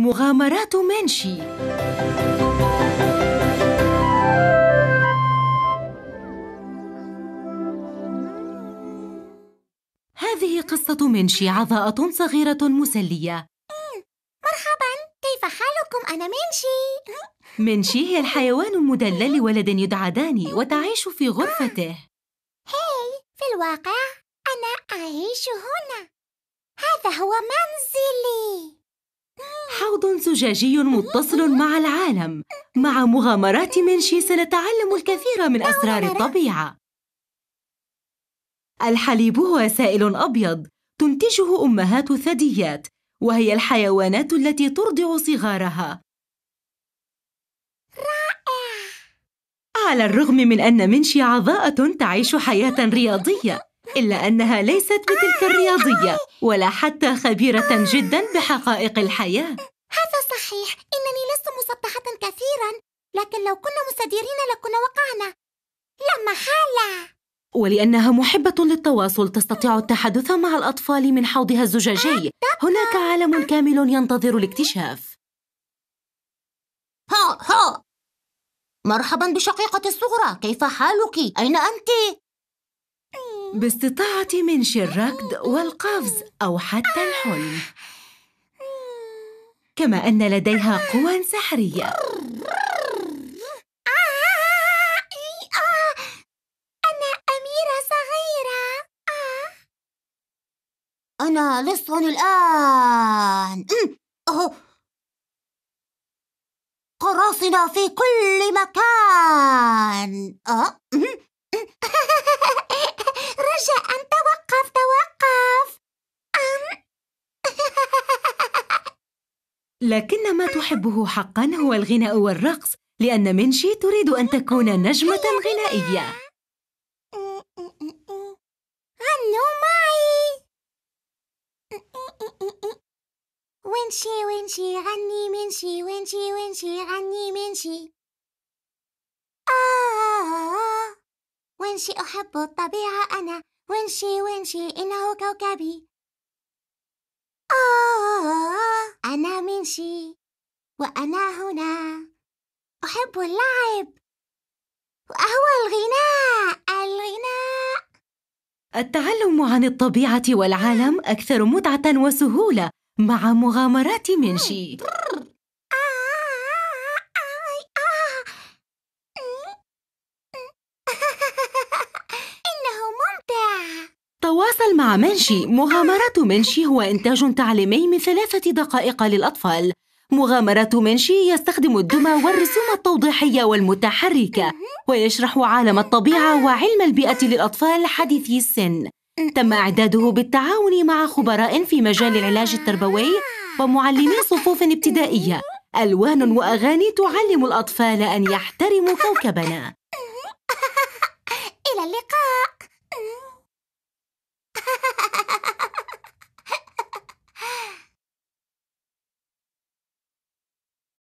مغامرات منشي. هذه قصة منشي، عضاءة صغيرة مسلية. مرحباً، كيف حالكم؟ أنا منشي. منشي هي الحيوان المدلل لولد يدعى داني، وتعيش في غرفته. في الواقع أنا أعيش هنا. هذا هو منزلي. حوض زجاجي متصل مع العالم. مع مغامرات منشي سنتعلم الكثير من أسرار الطبيعة. الحليب هو سائل أبيض تنتجه أمهات الثدييات، وهي الحيوانات التي ترضع صغارها. رائع. على الرغم من أن منشي عضاءة تعيش حياة رياضية، إلا أنها ليست بتلك الرياضية ولا حتى خبيرة جداً بحقائق الحياة. هذا صحيح، إنني لست مسطحة كثيراً، لكن لو كنا مستديرين لكنا وقعنا لا محالة. ولأنها محبة للتواصل تستطيع التحدث مع الأطفال من حوضها الزجاجي. هناك عالم كامل ينتظر الاكتشاف. ها مرحباً بشقيقتي الصغرى، كيف حالك؟ أين أنت؟ باستطاعة منشي الركض والقفز أو حتى الحلم، كما أن لديها قوى سحرية. أنا أميرة صغيرة. أنا لص الآن. قراصنة في كل مكان. رجاء توقف. لكن ما تحبه حقاً هو الغناء والرقص، لأن منشي تريد أن تكون نجمة غنائية. غنوا معي. ونشي غني منشي، ونشي غني منشي. ونشي أحب الطبيعة أنا، ونشي إنه كوكبي. أنا منشي وأنا هنا، أحب اللعب وهو الغناء. التعلم عن الطبيعة والعالم أكثر متعة وسهولة مع مغامرات منشي. إنه ممتع. تواصل مع منشي. مغامرات منشي هو إنتاج تعليمي من 3 دقائق للأطفال. مغامرات منشي يستخدم الدمى والرسوم التوضيحية والمتحركة، ويشرح عالم الطبيعة وعلم البيئة للأطفال حديثي السن. تم إعداده بالتعاون مع خبراء في مجال العلاج التربوي ومعلمي صفوف ابتدائية. ألوان وأغاني تعلم الأطفال أن يحترموا كوكبنا. إلى اللقاء.